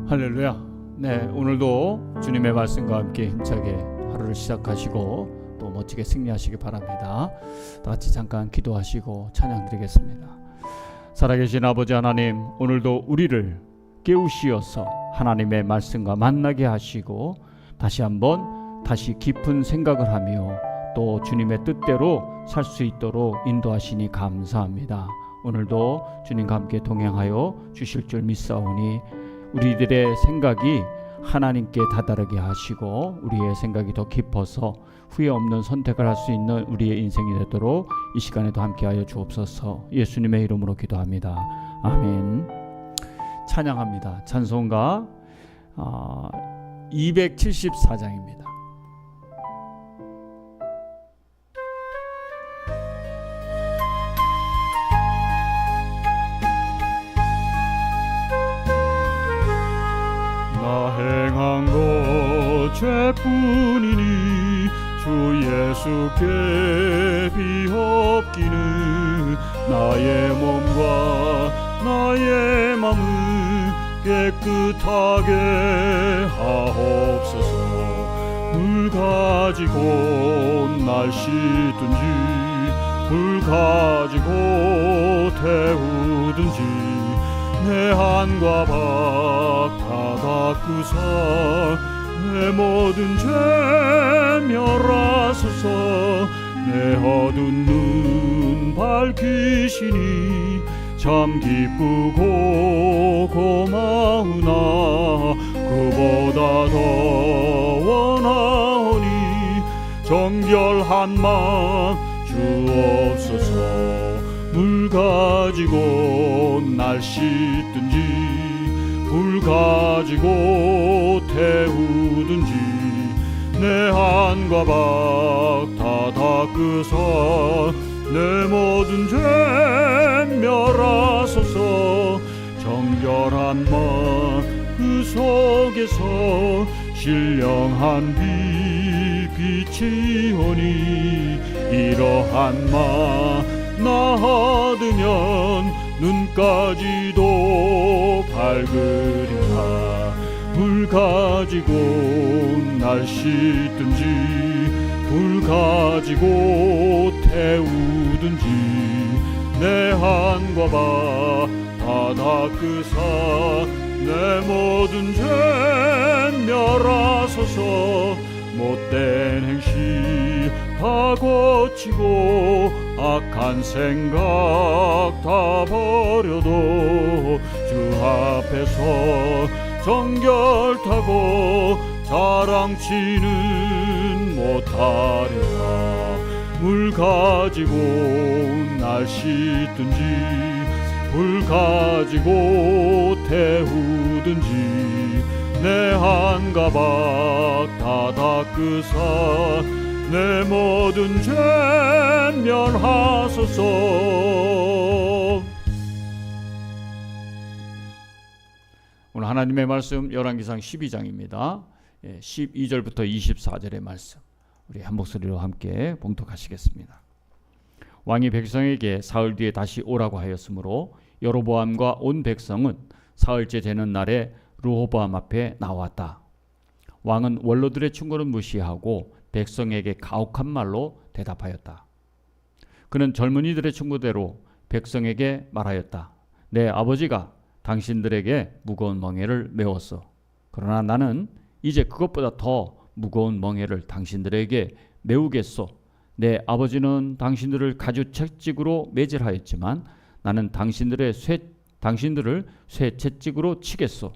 할렐루야. 네, 오늘도 주님의 말씀과 함께 힘차게 하루를 시작하시고 또 멋지게 승리하시기 바랍니다. 다 같이 잠깐 기도하시고 찬양드리겠습니다. 살아계신 아버지 하나님, 오늘도 우리를 깨우시어서 하나님의 말씀과 만나게 하시고 다시 깊은 생각을 하며 또 주님의 뜻대로 살 수 있도록 인도하시니 감사합니다. 오늘도 주님과 함께 동행하여 주실 줄 믿사오니 우리들의 생각이 하나님께 다다르게 하시고 우리의 생각이 더 깊어서 후회 없는 선택을 할 수 있는 우리의 인생이 되도록 이 시간에도 함께하여 주옵소서. 예수님의 이름으로 기도합니다. 아멘. 찬양합니다. 찬송가 274장입니다. 행한 것 죄뿐이니 주 예수께 비옵기는 나의 몸과 나의 맘을 깨끗하게 하옵소서. 물 가지고 날 씻든지 물 가지고 태우든지 내 한과 박 다 닦으사 내 모든 죄 멸하소서. 내 어두운 눈 밝히시니 참 기쁘고 고마우나 그보다 더 원하오니 정결한 맘 주옵소서. 물 가지고 날 씻든지 불 가지고 태우든지 내 한과 박 다 닦으사 내 모든 죄 멸하소서. 정결한 맘 그 속에서 신령한 빛 비치오니 이러한 맘 나 얻으면 눈까지도 밝으리라. 불 가지고 날 씻든지 불 가지고 태우든지 내 한과 박 다 닦으사 내 모든 죄 멸하소서. 못된 행실 다 고치고 악한 생각 다 버려도 주 앞에서 정결타고 자랑치는 못하리라. 물 가지고 날 씻든지 불 가지고 태우든지 내 한과 박 다 닦으사 내 모든 죄 멸하소서. 오늘 하나님의 말씀 열왕기상 12장입니다. 12절부터 24절의 말씀 우리 한 목소리로 함께 봉독하시겠습니다. 왕이 백성에게 사흘 뒤에 다시 오라고 하였으므로 여로보암과 온 백성은 사흘째 되는 날에 르호보암 앞에 나왔다. 왕은 원로들의 충고를 무시하고 백성에게 가혹한 말로 대답하였다. 그는 젊은이들의 충고대로 백성에게 말하였다. 내 아버지가 당신들에게 무거운 멍에를 메웠어. 그러나 나는 이제 그것보다 더 무거운 멍에를 당신들에게 메우겠소. 내 아버지는 당신들을 가죽채찍으로 매질하였지만 나는 당신들을 쇠채찍으로 치겠소.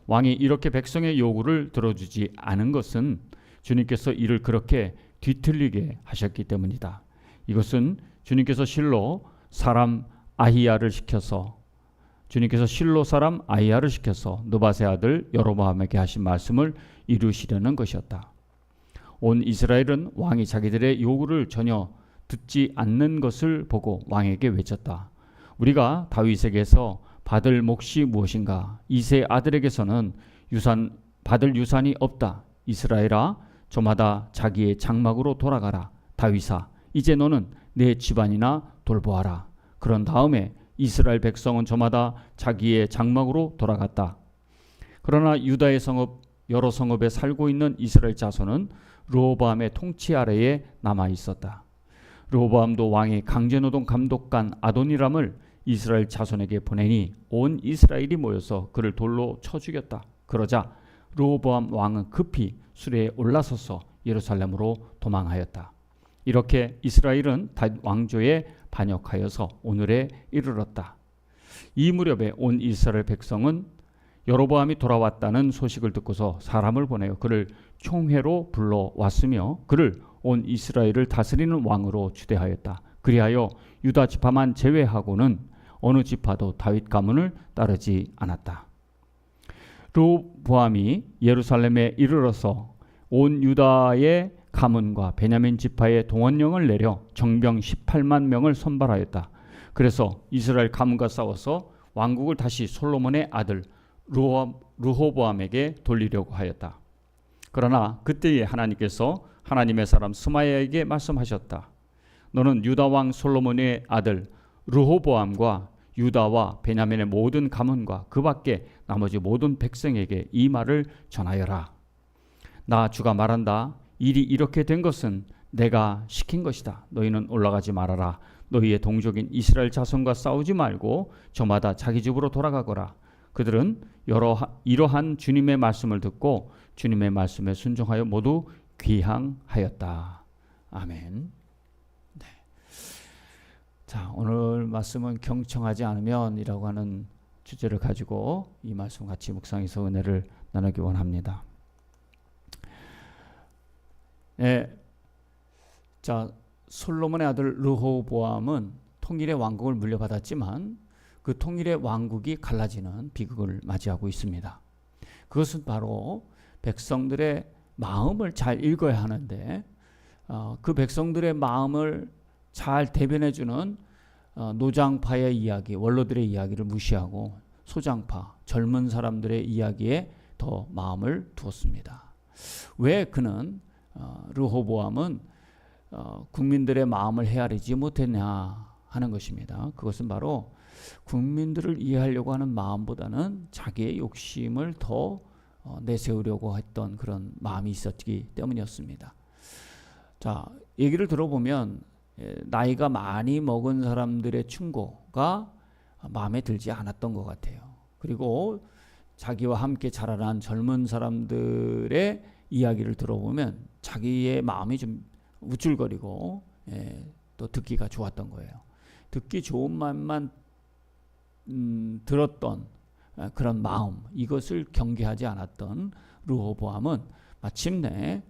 왕이 이렇게 백성의 요구를 들어주지 않은 것은 주님께서 이를 그렇게 뒤틀리게 하셨기 때문이다. 이것은 주님께서 실로 사람 아히야를 시켜서 느밧의 아들 여로보암에게 하신 말씀을 이루시려는 것이었다. 온 이스라엘은 왕이 자기들의 요구를 전혀 듣지 않는 것을 보고 왕에게 외쳤다. 우리가 다윗에게서 받을 몫이 무엇인가? 이새의 아들에게서는 받을 유산이 없다. 이스라엘아, 저마다 자기의 장막으로 돌아가라. 다윗아, 이제 너는 내 집안이나 돌보아라. 그런 다음에 이스라엘 백성은 저마다 자기의 장막으로 돌아갔다. 그러나 유다의 성읍 여러 성읍에 살고 있는 이스라엘 자손은 르호보암의 통치 아래에 남아 있었다. 르호보암도 왕의 강제노동 감독관 아도니람을 이스라엘 자손에게 보내니 온 이스라엘이 모여서 그를 돌로 쳐 죽였다. 그러자 르호보암 왕은 급히 수레에 올라서서 예루살렘으로 도망하였다. 이렇게 이스라엘은 다윗 왕조에 반역하여서 오늘에 이르렀다. 이 무렵에 온 이스라엘 백성은 여로보암이 돌아왔다는 소식을 듣고서 사람을 보내어 그를 총회로 불러왔으며 그를 온 이스라엘을 다스리는 왕으로 추대하였다. 그리하여 유다 지파만 제외하고는 어느 지파도 다윗 가문을 따르지 않았다. 르호보암이 예루살렘에 이르러서 온 유다의 가문과 베냐민 지파의 동원령을 내려 정병 18만 명을 선발하였다. 그래서 이스라엘 가문과 싸워서 왕국을 다시 솔로몬의 아들 르호보암에게 돌리려고 하였다. 그러나 그때에 하나님께서 하나님의 사람 스마야에게 말씀하셨다. 너는 유다 왕 솔로몬의 아들 르호보암과 유다와 베냐민의 모든 가문과 그 밖에 나머지 모든 백성에게 이 말을 전하여라. 나 주가 말한다. 일이 이렇게 된 것은 내가 시킨 것이다. 너희는 올라가지 말아라. 너희의 동족인 이스라엘 자손과 싸우지 말고 저마다 자기 집으로 돌아가거라. 그들은 이러한 주님의 말씀을 듣고 주님의 말씀에 순종하여 모두 귀향하였다. 아멘. 네. 자, 오늘 말씀은 경청하지 않으면이라고 하는 주제를 가지고 이 말씀 같이 묵상해서 은혜를 나누기 원합니다. 네. 자, 솔로몬의 아들 르호보암은 통일의 왕국을 물려받았지만 그 통일의 왕국이 갈라지는 비극을 맞이하고 있습니다. 그것은 바로 백성들의 마음을 잘 읽어야 하는데 그 백성들의 마음을 잘 대변해주는 노장파의 이야기, 원로들의 이야기를 무시하고 소장파, 젊은 사람들의 이야기에 더 마음을 두었습니다. 왜 그는 르호보암은 국민들의 마음을 헤아리지 못했냐 하는 것입니다. 그것은 바로 국민들을 이해하려고 하는 마음보다는 자기의 욕심을 더 내세우려고 했던 그런 마음이 있었기 때문이었습니다. 자, 얘기를 들어보면 나이가 많이 먹은 사람들의 충고가 마음에 들지 않았던 것 같아요. 그리고 자기와 함께 자라난 젊은 사람들의 이야기를 들어보면 자기의 마음이 좀 우쭐거리고 또 듣기가 좋았던 거예요. 듣기 좋은 말만 들었던 그런 마음, 이것을 경계하지 않았던 르호보암은 마침내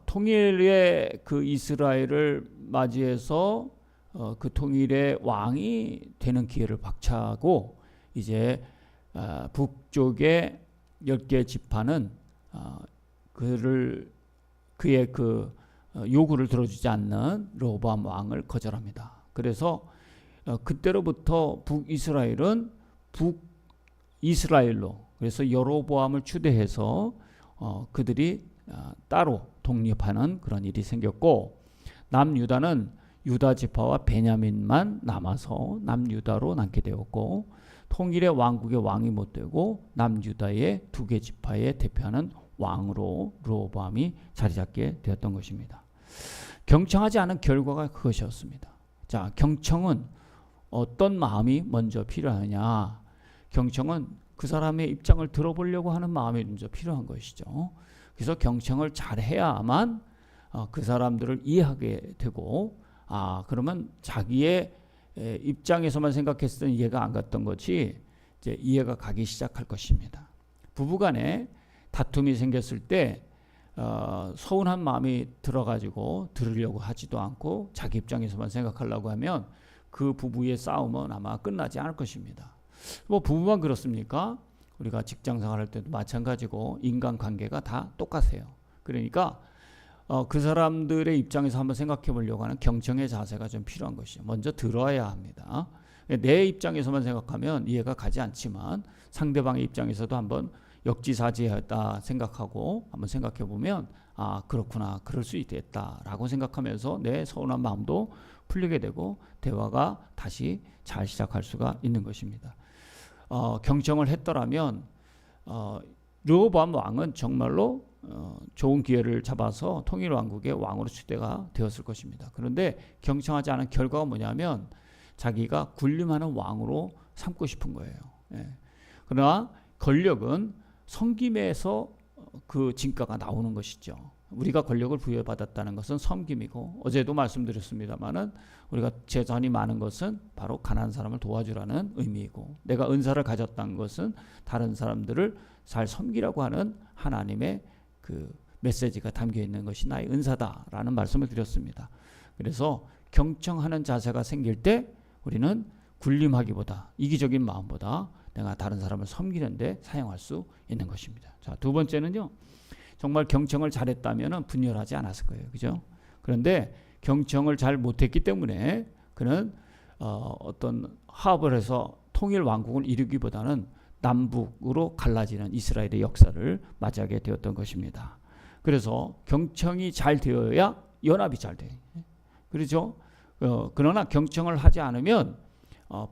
통일의 그 이스라엘을 맞이해서 그 통일의 왕이 되는 기회를 박차고 이제 북쪽의 10개 지파는 그의 그 요구를 들어주지 않는 르호보암 왕을 거절합니다. 그래서 그때로부터 북이스라엘은 북이스라엘로, 그래서 여로보암을 추대해서 그들이 따로 독립하는 그런 일이 생겼고, 남유다는 유다 지파와 베냐민만 남아서 남유다로 남게 되었고, 통일의 왕국의 왕이 못 되고 남유다의 2개 지파에 대표하는 왕으로 르호보암이 자리 잡게 되었던 것입니다. 경청하지 않은 결과가 그것이었습니다. 자, 경청은 어떤 마음이 먼저 필요하냐? 경청은 그 사람의 입장을 들어보려고 하는 마음이 먼저 필요한 것이죠. 그래서 경청을 잘 해야만 그 사람들을 이해하게 되고, 그러면 자기의 입장에서만 생각했을 때는 이해가 안 갔던 것이 이제 이해가 가기 시작할 것입니다. 부부간에 다툼이 생겼을 때 서운한 마음이 들어가지고 들으려고 하지도 않고 자기 입장에서만 생각하려고 하면 그 부부의 싸움은 아마 끝나지 않을 것입니다. 뭐 부부만 그렇습니까? 우리가 직장 생활할 때도 마찬가지고 인간관계가 다 똑같아요. 그러니까 그 사람들의 입장에서 한번 생각해 보려고 하는 경청의 자세가 좀 필요한 것이죠. 먼저 들어야 합니다. 내 입장에서만 생각하면 이해가 가지 않지만 상대방의 입장에서도 한번 역지사지하다 생각하고 한번 생각해 보면 그렇구나, 그럴 수 있겠다라고 생각하면서 내 서운한 마음도 풀리게 되고 대화가 다시 잘 시작할 수가 있는 것입니다. 경청을 했더라면 르호보암 왕은 정말로 좋은 기회를 잡아서 통일 왕국의 왕으로 추대가 되었을 것입니다. 그런데 경청하지 않은 결과가 뭐냐면 자기가 군림하는 왕으로 삼고 싶은 거예요. 예. 그러나 권력은 섬김에서 그 진가가 나오는 것이죠. 우리가 권력을 부여받았다는 것은 섬김이고, 어제도 말씀드렸습니다마는 우리가 재산이 많은 것은 바로 가난한 사람을 도와주라는 의미이고, 내가 은사를 가졌다는 것은 다른 사람들을 잘 섬기라고 하는 하나님의 그 메시지가 담겨 있는 것이 나의 은사다라는 말씀을 드렸습니다. 그래서 경청하는 자세가 생길 때 우리는 군림하기보다, 이기적인 마음보다 내가 다른 사람을 섬기는데 사용할 수 있는 것입니다. 자, 두 번째는요, 정말 경청을 잘했다면 분열하지 않았을 거예요. 그죠? 그런데 경청을 잘 못했기 때문에 그는 어떤 화합을 해서 통일 왕국을 이루기보다는 남북으로 갈라지는 이스라엘의 역사를 맞이하게 되었던 것입니다. 그래서 경청이 잘 되어야 연합이 잘 돼. 그렇죠? 그러나 경청을 하지 않으면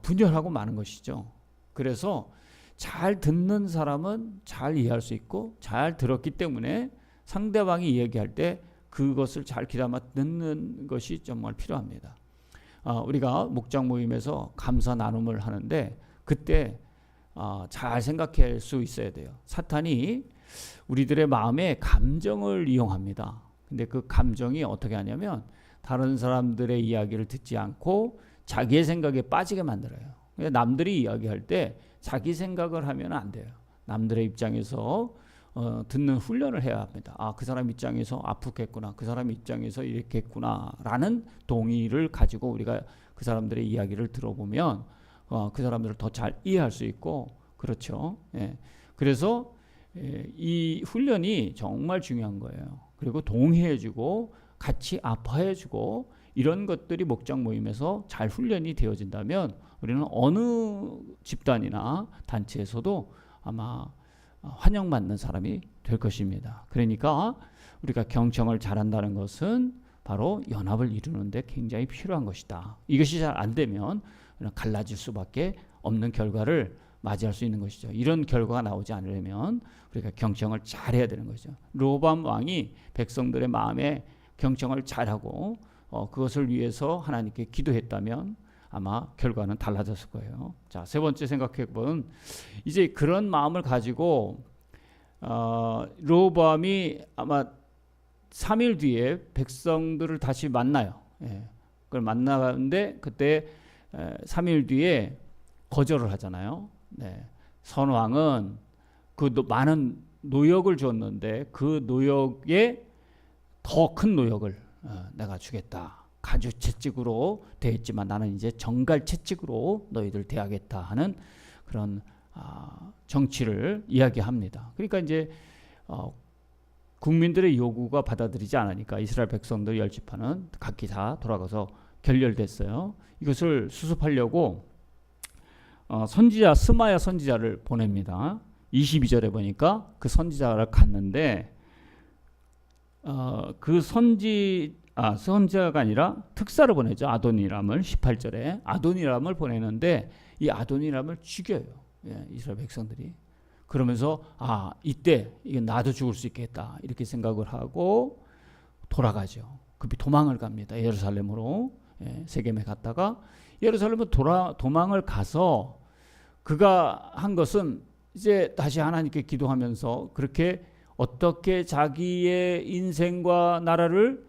분열하고 마는 것이죠. 그래서 잘 듣는 사람은 잘 이해할 수 있고, 잘 들었기 때문에 상대방이 이야기할 때 그것을 잘 귀담아 듣는 것이 정말 필요합니다. 우리가 목장 모임에서 감사 나눔을 하는데 그때 잘 생각할 수 있어야 돼요. 사탄이 우리들의 마음에 감정을 이용합니다. 근데 그 감정이 어떻게 하냐면 다른 사람들의 이야기를 듣지 않고 자기의 생각에 빠지게 만들어요. 남들이 이야기할 때 자기 생각을 하면 안 돼요. 남들의 입장에서 듣는 훈련을 해야 합니다. 그 사람 입장에서 아프겠구나, 그 사람 입장에서 이렇겠구나 라는 동의를 가지고 우리가 그 사람들의 이야기를 들어보면 그 사람들을 더 잘 이해할 수 있고, 그렇죠. 예. 그래서 이 훈련이 정말 중요한 거예요. 그리고 동의해주고 같이 아파해주고 이런 것들이 목장 모임에서 잘 훈련이 되어진다면 우리는 어느 집단이나 단체에서도 아마 환영받는 사람이 될 것입니다. 그러니까 우리가 경청을 잘한다는 것은 바로 연합을 이루는 데 굉장히 필요한 것이다. 이것이 잘 안 되면 갈라질 수밖에 없는 결과를 맞이할 수 있는 것이죠. 이런 결과가 나오지 않으려면 우리가 경청을 잘해야 되는 거죠. 르호보암 왕이 백성들의 마음에 경청을 잘하고 그것을 위해서 하나님께 기도했다면 아마 결과는 달라졌을 거예요. 자, 세 번째 생각해 보면 이제 그런 마음을 가지고 르호보암이 아마 3일 뒤에 백성들을 다시 만나요. 예. 그걸 만나는데 그때 3일 뒤에 거절을 하잖아요. 네. 선왕은 그 많은 노역을 줬는데 그 노역에 더 큰 노역을 내가 주겠다. 가주 채찍으로 대했지만 나는 이제 정갈 채찍으로 너희들 대하겠다 하는 그런 정치를 이야기합니다. 그러니까 이제 국민들의 요구가 받아들이지 않으니까 이스라엘 백성들 10지파는 각기 다 돌아가서 결렬됐어요. 이것을 수습하려고 선지자 스마야 선지자를 보냅니다. 22절에 보니까 그 선지자를 갔는데 그 선지자가 아니라 특사를 보내죠. 아도니람을 18절에 아도니람을 보내는데 이 아도니람을 죽여요. 예, 이스라엘 백성들이. 그러면서 이때 이게 나도 죽을 수 있겠다 이렇게 생각을 하고 돌아가죠. 급히 도망을 갑니다. 예루살렘으로. 예, 세겜에 갔다가 예루살렘으로 도망을 가서 그가 한 것은 이제 다시 하나님께 기도하면서 그렇게 어떻게 자기의 인생과 나라를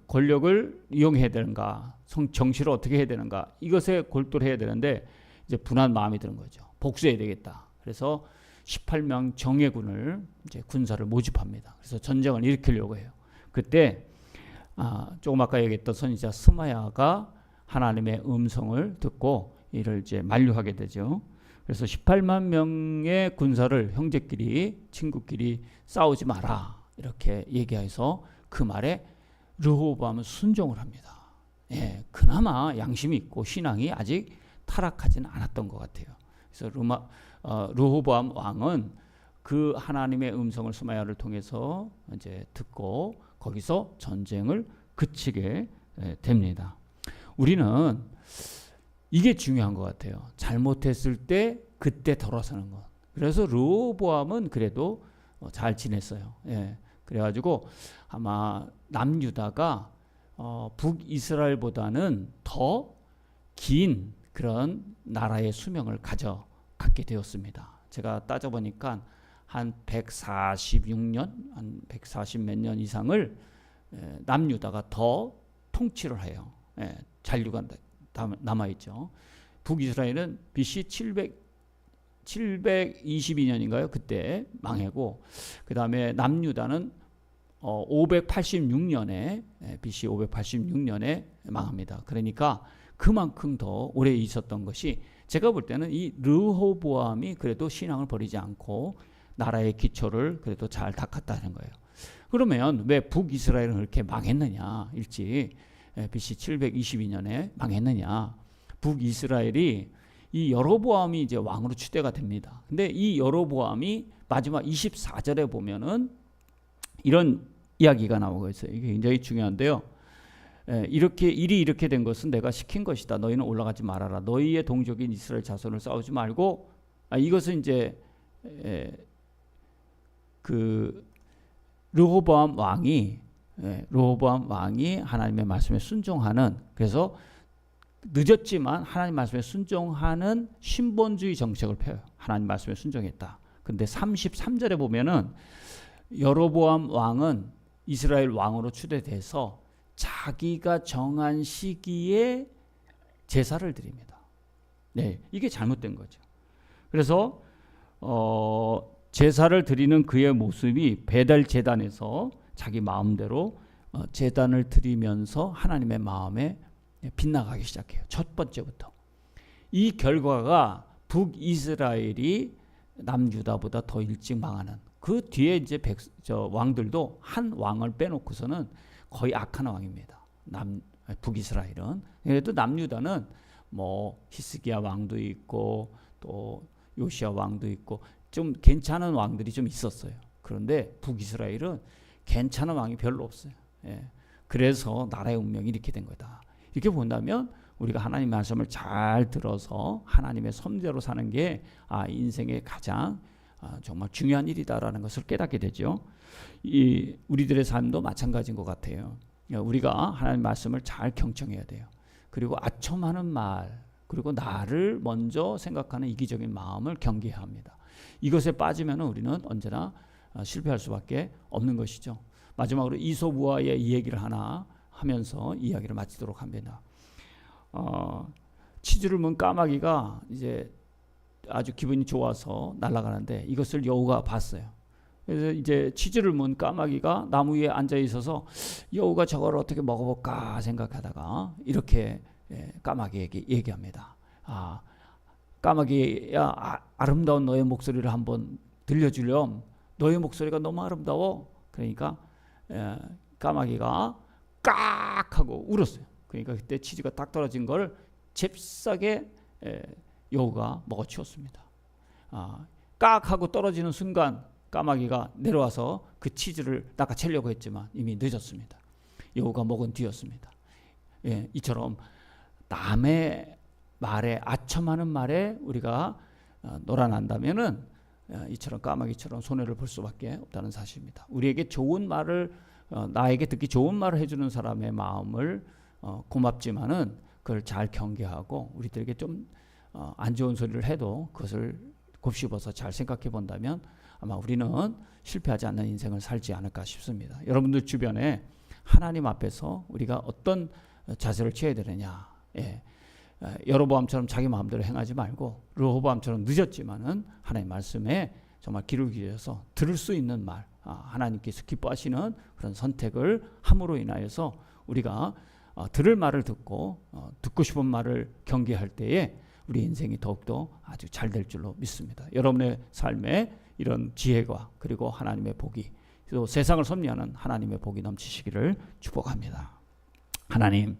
권력을 이용해야 되는가, 정치를 어떻게 해야 되는가, 이것에 골똘히 해야 되는데 이제 분한 마음이 드는 거죠. 복수해야 되겠다. 그래서 18명 정예군을 이제 군사를 모집합니다. 그래서 전쟁을 일으키려고 해요. 그때 조금 아까 얘기했던 선지자 스마야가 하나님의 음성을 듣고 이를 이제 만류하게 되죠. 그래서 18만 명의 군사를 형제끼리 친구끼리 싸우지 마라 이렇게 얘기해서 그 말에 르호보암은 순종을 합니다. 예, 그나마 양심이 있고 신앙이 아직 타락하지는 않았던 것 같아요. 그래서 르호보암 왕은 그 하나님의 음성을 스마야를 통해서 이제 듣고 거기서 전쟁을 그치게 됩니다. 우리는 이게 중요한 것 같아요. 잘못했을 때 그때 돌아서는 것. 그래서 르호보암은 그래도 잘 지냈어요. 예. 그래가지고 아마 남유다가 북이스라엘보다는 더 긴 그런 나라의 수명을 갖게 되었습니다. 제가 따져보니까 한 146년, 한 140 몇 년 이상을 남유다가 더 통치를 해요. 예, 잔류가 남아있죠. 북이스라엘은 BC 722년인가요? 그때 망하고, 그 다음에 남유다는 586년에 BC 586년에 망합니다. 그러니까 그만큼 더 오래 있었던 것이, 제가 볼 때는 이 르호보암이 그래도 신앙을 버리지 않고 나라의 기초를 그래도 잘 닦았다는 거예요. 그러면 왜 북이스라엘은 그렇게 망했느냐, 일찍 BC 722년에 망했느냐. 북이스라엘이 이 여로보암이 이제 왕으로 추대가 됩니다. 근데 이 여로보암이 마지막 24절에 보면은 이런 이야기가 나오고 있어요. 이게 굉장히 중요한데요. 일이 이렇게 된 것은 내가 시킨 것이다. 너희는 올라가지 말아라. 너희의 동족인 이스라엘 자손을 싸우지 말고, 이것은 이제 그 르호보암 왕이 하나님의 말씀에 순종하는, 그래서 늦었지만 하나님 말씀에 순종하는 신본주의 정책을 펴요. 하나님 말씀에 순종했다. 근데 33절에 보면은 여로보암 왕은 이스라엘 왕으로 추대돼서 자기가 정한 시기에 제사를 드립니다. 네, 이게 잘못된 거죠. 그래서 제사를 드리는 그의 모습이 베델 제단에서 자기 마음대로 제단을 드리면서 하나님의 마음에 빗나가기 시작해요. 첫 번째부터. 이 결과가 북이스라엘이 남유다보다 더 일찍 망하는, 그 뒤에 이제 왕들도 한 왕을 빼놓고서는 거의 악한 왕입니다. 북이스라엘은. 그래도 남유다는 뭐 히스기야 왕도 있고 또 요시야 왕도 있고 좀 괜찮은 왕들이 좀 있었어요. 그런데 북이스라엘은 괜찮은 왕이 별로 없어요. 예. 그래서 나라의 운명이 이렇게 된 거다. 이렇게 본다면 우리가 하나님 말씀을 잘 들어서 하나님의 섭리대로 사는 게 인생의 가장 정말 중요한 일이다라는 것을 깨닫게 되죠. 우리들의 삶도 마찬가지인 것 같아요. 우리가 하나님 말씀을 잘 경청해야 돼요. 그리고 아첨하는 말, 그리고 나를 먼저 생각하는 이기적인 마음을 경계해야 합니다. 이것에 빠지면 우리는 언제나 실패할 수밖에 없는 것이죠. 마지막으로 이솝우화의 이 얘기를 하나 하면서 이야기를 마치도록 합니다. 치즈를 문 까마귀가 이제 아주 기분이 좋아서 날아가는데 이것을 여우가 봤어요. 그래서 이제 치즈를 문 까마귀가 나무 위에 앉아 있어서 여우가 저걸 어떻게 먹어볼까 생각하다가 이렇게 까마귀에게 얘기합니다. 까마귀야, 아름다운 너의 목소리를 한번 들려주렴. 너의 목소리가 너무 아름다워. 그러니까 까마귀가 깍 하고 울었어요. 그러니까 그때 치즈가 딱 떨어진 걸 잽싸게 여우가 먹어치웠습니다. 깍 하고 떨어지는 순간 까마귀가 내려와서 그 치즈를 낚아채려고 했지만 이미 늦었습니다. 여우가 먹은 뒤였습니다. 이처럼 남의 말에, 아첨하는 말에 우리가 놀아난다면은 이처럼 까마귀처럼 손해를 볼 수밖에 없다는 사실입니다. 우리에게 좋은 말을, 나에게 듣기 좋은 말을 해주는 사람의 마음을 고맙지만은 그걸 잘 경계하고, 우리들에게 좀 안 좋은 소리를 해도 그것을 곱씹어서 잘 생각해 본다면 아마 우리는 실패하지 않는 인생을 살지 않을까 싶습니다. 여러분들 주변에 하나님 앞에서 우리가 어떤 자세를 취해야 되느냐. 여로보암처럼 자기 마음대로 행하지 말고 르호보암처럼 늦었지만은 하나님 말씀에 정말 귀를 기울여서 들을 수 있는 말, 하나님께서 기뻐하시는 그런 선택을 함으로 인하여서 우리가 들을 말을 듣고 듣고 싶은 말을 경계할 때에 우리 인생이 더욱더 아주 잘 될 줄로 믿습니다. 여러분의 삶에 이런 지혜가, 그리고 하나님의 복이, 또 세상을 섭리하는 하나님의 복이 넘치시기를 축복합니다. 하나님,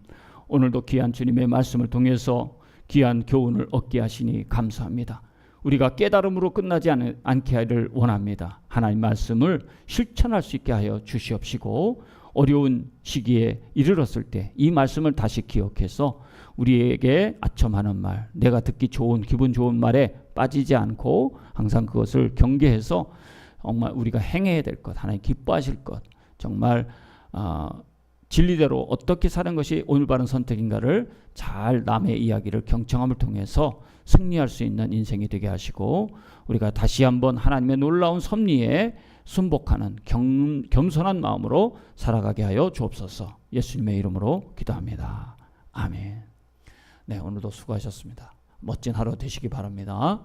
오늘도 귀한 주님의 말씀을 통해서 귀한 교훈을 얻게 하시니 감사합니다. 우리가 깨달음으로 끝나지 않게 하기를 원합니다. 하나님 말씀을 실천할 수 있게 하여 주시옵시고, 어려운 시기에 이르렀을 때 이 말씀을 다시 기억해서 우리에게 아첨하는 말, 내가 듣기 좋은 기분 좋은 말에 빠지지 않고 항상 그것을 경계해서 정말 우리가 행해야 될 것, 하나님 기뻐하실 것, 정말 진리대로 어떻게 사는 것이 오늘 바른 선택인가를 잘 남의 이야기를 경청함을 통해서 승리할 수 있는 인생이 되게 하시고 우리가 다시 한번 하나님의 놀라운 섭리에 순복하는 겸손한 마음으로 살아가게 하여 주옵소서. 예수님의 이름으로 기도합니다. 아멘. 네, 오늘도 수고하셨습니다. 멋진 하루 되시기 바랍니다.